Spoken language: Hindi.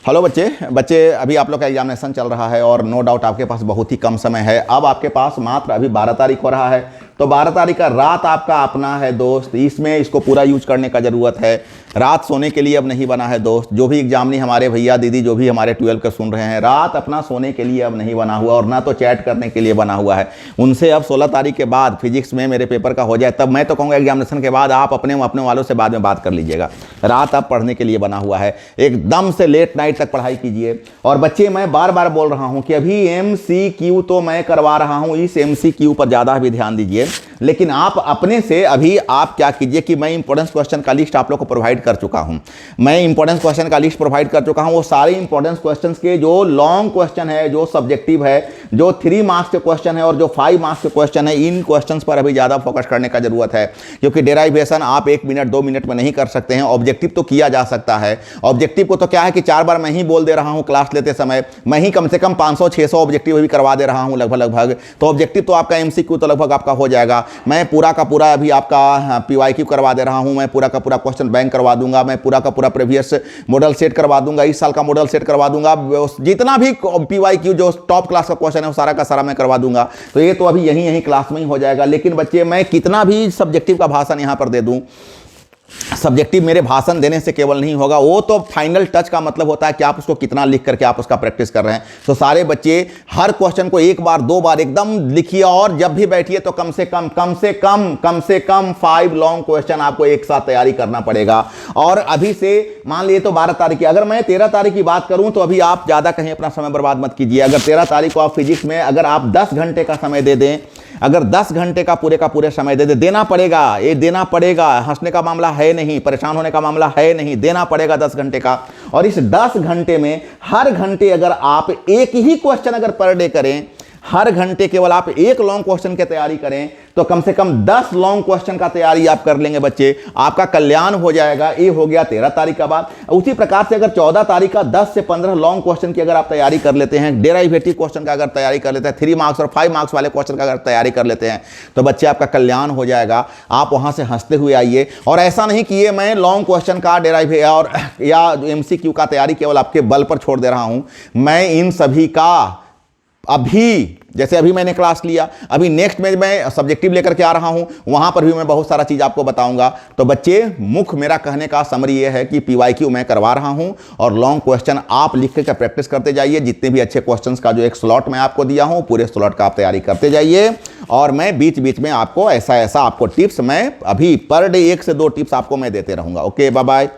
हेलो बच्चे बच्चे अभी आप लोग का एग्जामिनेशन चल रहा है और नो डाउट आपके पास बहुत ही कम समय है। अब आपके पास मात्र अभी 12 तारीख हो रहा है, तो 12 तारीख का रात आपका अपना है दोस्त, इसमें इसको पूरा यूज करने का ज़रूरत है। रात सोने के लिए अब नहीं बना है दोस्त। जो भी एग्जाम नहीं हमारे भैया दीदी जो भी हमारे 12 के सुन रहे हैं, रात अपना सोने के लिए अब नहीं बना हुआ और ना तो चैट करने के लिए बना हुआ है। उनसे अब 16 तारीख के बाद फिजिक्स में मेरे पेपर का हो जाए तब मैं तो कहूँगा एग्जामिनेशन के बाद आप अपने वालों से बाद में बात कर लीजिएगा। रात अब पढ़ने के लिए बना हुआ है, एकदम से लेट नाइट तक पढ़ाई कीजिए। और बच्चे मैं बार बार बोल रहा हूं कि अभी MCQ तो मैं करवा रहा हूं, इस MCQ पर ज़्यादा भी ध्यान दीजिए। लेकिन आप अपने से अभी आप क्या कीजिए कि मैं इंपॉर्टेंस क्वेश्चन का लिस्ट आप लोग को प्रोवाइड कर चुका हूं। मैं इंपॉर्टेंस क्वेश्चन का लिस्ट प्रोवाइड कर चुका हूं। वो सारे इंपॉर्टेंस क्वेश्चंस के जो लॉन्ग क्वेश्चन है, जो सब्जेक्टिव है, जो 3 मार्क्स के क्वेश्चन है और जो 5 मार्क्स के क्वेश्चन है, इन क्वेश्चंस पर अभी ज़्यादा फोकस करने का जरूरत है। क्योंकि डेराइवेशन आप 1 मिनट 2 मिनट में नहीं कर सकते हैं। ऑब्जेक्टिव तो किया जा सकता है। ऑब्जेक्टिव को तो क्या है कि 4 बार मैं ही बोल दे रहा हूं क्लास लेते समय, मैं ही कम से कम 500-600 ऑब्जेक्टिव भी करवा दे रहा हूं लगभग। तो ऑब्जेक्टिव तो आपका MCQ तो लगभग आपका हो जाएगा। मैं पूरा का पूरा अभी आपका PYQ करवा दे रहा हूं, मैं पूरा का पूरा क्वेश्चन बैंक करवा दूंगा, मैं पूरा का पूरा प्रीवियस मॉडल सेट करवा दूंगा, इस साल का मॉडल सेट करवा दूंगा। जितना भी PYQ जो टॉप क्लास का क्वेश्चन है वो सारा का सारा मैं करवा दूंगा। तो ये तो अभी यही क्लास में ही हो जाएगा। लेकिन बच्चे मैं कितना भी सब्जेक्टिव का भाषण यहां पर दे दूं, सब्जेक्टिव मेरे भाषण देने से केवल नहीं होगा, वो तो फाइनल टच का मतलब होता है कि आप उसको कितना लिख करके आप उसका प्रैक्टिस कर रहे हैं। तो सारे बच्चे हर क्वेश्चन को 1 बार 2 बार एकदम लिखिए और जब भी बैठिए तो कम से कम 5 लॉन्ग क्वेश्चन आपको एक साथ तैयारी करना पड़ेगा। और अभी से मान लिए तो 12 तारीख की, अगर मैं 13 तारीख की बात करूं तो अभी आप ज्यादा कहीं अपना समय बर्बाद मत कीजिए। अगर 13 तारीख को आप फिजिक्स में अगर आप 10 घंटे का समय दे दें, अगर 10 घंटे का पूरे समय दे देना पड़ेगा, ये देना पड़ेगा। हंसने का मामला है नहीं, परेशान होने का मामला है नहीं, देना पड़ेगा 10 घंटे का। और इस 10 घंटे में हर घंटे अगर आप एक ही क्वेश्चन अगर पर डे करें, हर घंटे केवल आप 1 लॉन्ग क्वेश्चन की तैयारी करें तो कम से कम 10 लॉन्ग क्वेश्चन का तैयारी आप कर लेंगे बच्चे, आपका कल्याण हो जाएगा। ये हो गया 13 तारीख का बात। उसी प्रकार से अगर 14 तारीख का 10 से 15 लॉन्ग क्वेश्चन की अगर आप तैयारी कर लेते हैं, डेराइवेटिव क्वेश्चन का अगर तैयारी कर लेते हैं, 3 मार्क्स और 5 मार्क्स वाले क्वेश्चन का अगर तैयारी कर लेते हैं तो बच्चे आपका कल्याण हो जाएगा। आप वहां से हंसते हुए आइए। और ऐसा नहीं किए मैं लॉन्ग क्वेश्चन का डेराइव और या MCQ का तैयारी केवल आपके बल पर छोड़ दे रहा हूं। मैं इन सभी का अभी जैसे अभी मैंने क्लास लिया, अभी नेक्स्ट में मैं सब्जेक्टिव लेकर के आ रहा हूं, वहां पर भी मैं बहुत सारा चीज आपको बताऊंगा। तो बच्चे मुख्य मेरा कहने का समरी ये है कि PYQ मैं करवा रहा हूं और लॉन्ग क्वेश्चन आप लिख के प्रैक्टिस करते जाइए। जितने भी अच्छे क्वेश्चंस का जो एक स्लॉट मैं आपको दिया हूं, पूरे स्लॉट का आप तैयारी करते जाइए। और मैं बीच बीच में आपको ऐसा आपको टिप्स मैं अभी पर डे 1 से 2 टिप्स आपको मैं देते रहूंगा। Okay, bye bye.